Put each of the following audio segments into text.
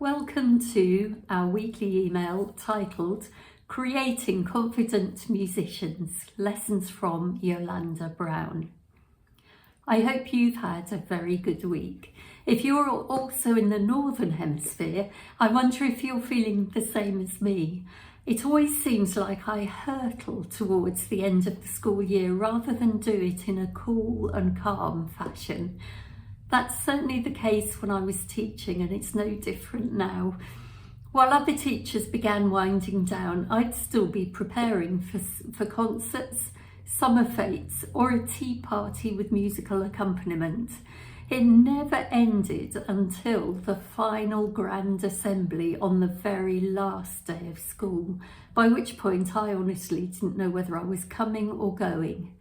Welcome to our weekly email titled Creating Confident Musicians, Lessons from YolanDa Brown. I hope you've had a very good week. If you're also in the Northern Hemisphere, I wonder if you're feeling the same as me. It always seems like I hurtle towards the end of the school year rather than do it in a cool and calm fashion. That's certainly the case when I was teaching, and it's no different now. While other teachers began winding down, I'd still be preparing for concerts, summer fetes, or a tea party with musical accompaniment. It never ended until the final grand assembly on the very last day of school, by which point I honestly didn't know whether I was coming or going.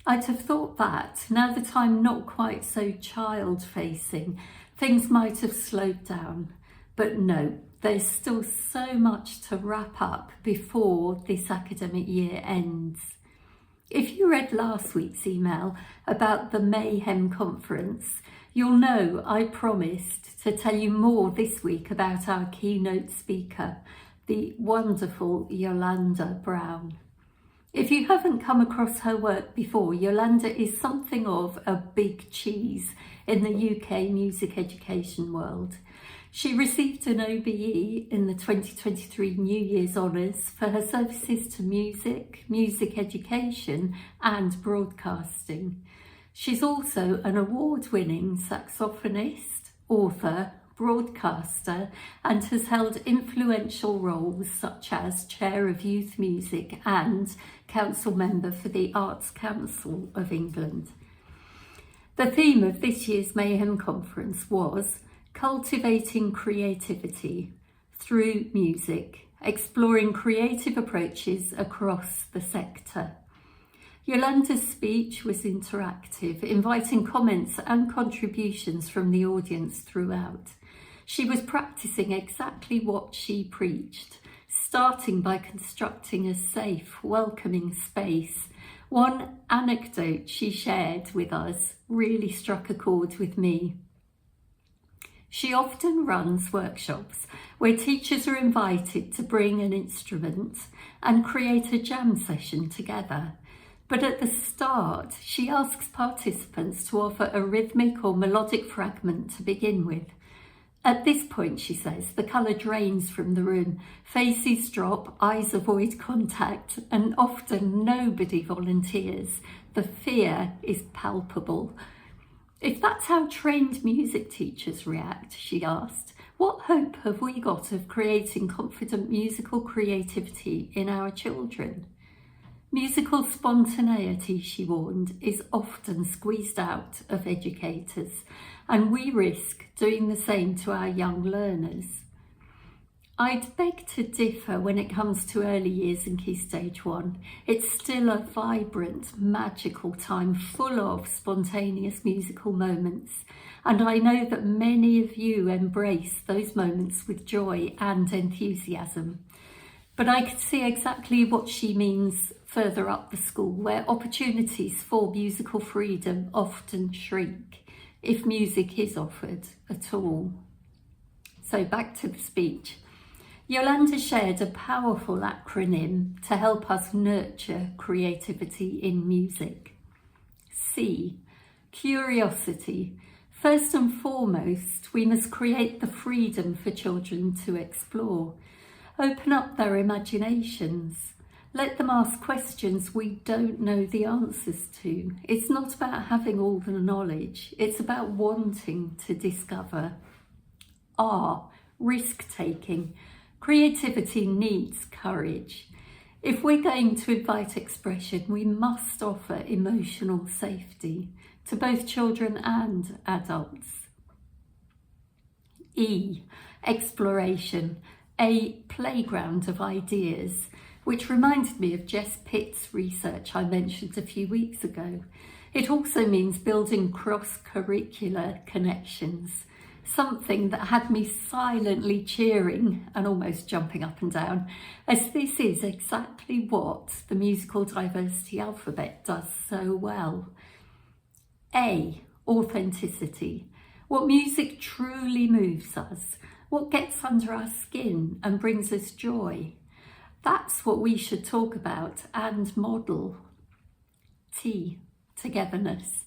I'd have thought that, now that I'm not quite so child-facing, things might have slowed down. But no, there's still so much to wrap up before this academic year ends. If you read last week's email about the MEHEM conference, you'll know I promised to tell you more this week about our keynote speaker, the wonderful YolanDa Brown. If you haven't come across her work before, YolanDa is something of a big cheese in the UK music education world. She received an OBE in the 2023 New Year's Honours for her services to music, music education and broadcasting. She's also an award-winning saxophonist, author, broadcaster, and has held influential roles such as Chair of Youth Music and Council Member for the Arts Council of England. The theme of this year's MEHEM conference was Cultivating Creativity Through Music, Exploring Creative Approaches Across the Sector. YolanDa's speech was interactive, inviting comments and contributions from the audience throughout. She was practicing exactly what she preached, starting by constructing a safe, welcoming space. One anecdote she shared with us really struck a chord with me. She often runs workshops where teachers are invited to bring an instrument and create a jam session together. But at the start, she asks participants to offer a rhythmic or melodic fragment to begin with. At this point, she says, the colour drains from the room, faces drop, eyes avoid contact, and often nobody volunteers. The fear is palpable. If that's how trained music teachers react, she asked, what hope have we got of creating confident musical creativity in our children? Musical spontaneity, she warned, is often squeezed out of educators, and we risk doing the same to our young learners. I'd beg to differ when it comes to early years and Key Stage 1. It's still a vibrant, magical time full of spontaneous musical moments, and I know that many of you embrace those moments with joy and enthusiasm. But I could see exactly what she means further up the school, where opportunities for musical freedom often shrink, if music is offered at all. So back to the speech. YolanDa shared a powerful acronym to help us nurture creativity in music. C, curiosity. First and foremost, we must create the freedom for children to explore. Open up their imaginations. Let them ask questions we don't know the answers to. It's not about having all the knowledge. It's about wanting to discover. R, risk-taking. Creativity needs courage. If we're going to invite expression, we must offer emotional safety to both children and adults. E, exploration. A playground of ideas, which reminded me of Jess Pitt's research I mentioned a few weeks ago. It also means building cross-curricular connections, something that had me silently cheering and almost jumping up and down, as this is exactly what the musical diversity alphabet does so well. A, authenticity. What music truly moves us, What gets under our skin and brings us joy? That's what we should talk about and model. T, togetherness.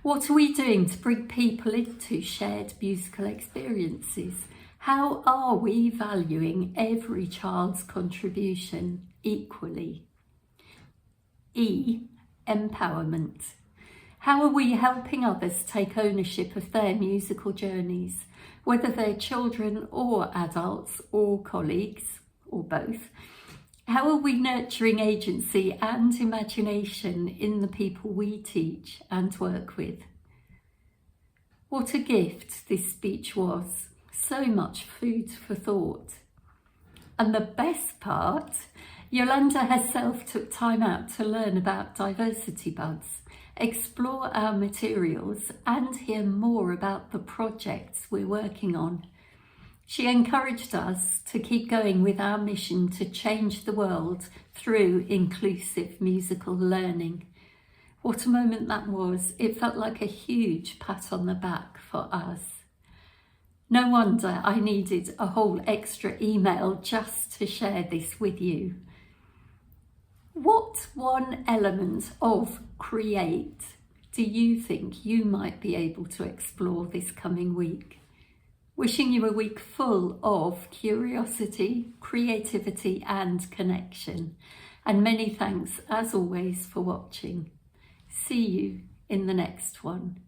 What are we doing to bring people into shared musical experiences? How are we valuing every child's contribution equally? E, empowerment. How are we helping others take ownership of their musical journeys, whether they're children or adults or colleagues or both? How are we nurturing agency and imagination in the people we teach and work with? What a gift this speech was. So much food for thought. And the best part, YolanDa herself took time out to learn about Diversitybuds, explore our materials and hear more about the projects we're working on. She encouraged us to keep going with our mission to change the world through inclusive musical learning. What a moment that was. It felt like a huge pat on the back for us. No wonder I needed a whole extra email just to share this with you. What one element of create do you think you might be able to explore this coming week? Wishing you a week full of curiosity, creativity and connection. And many thanks as always for watching. See you in the next one.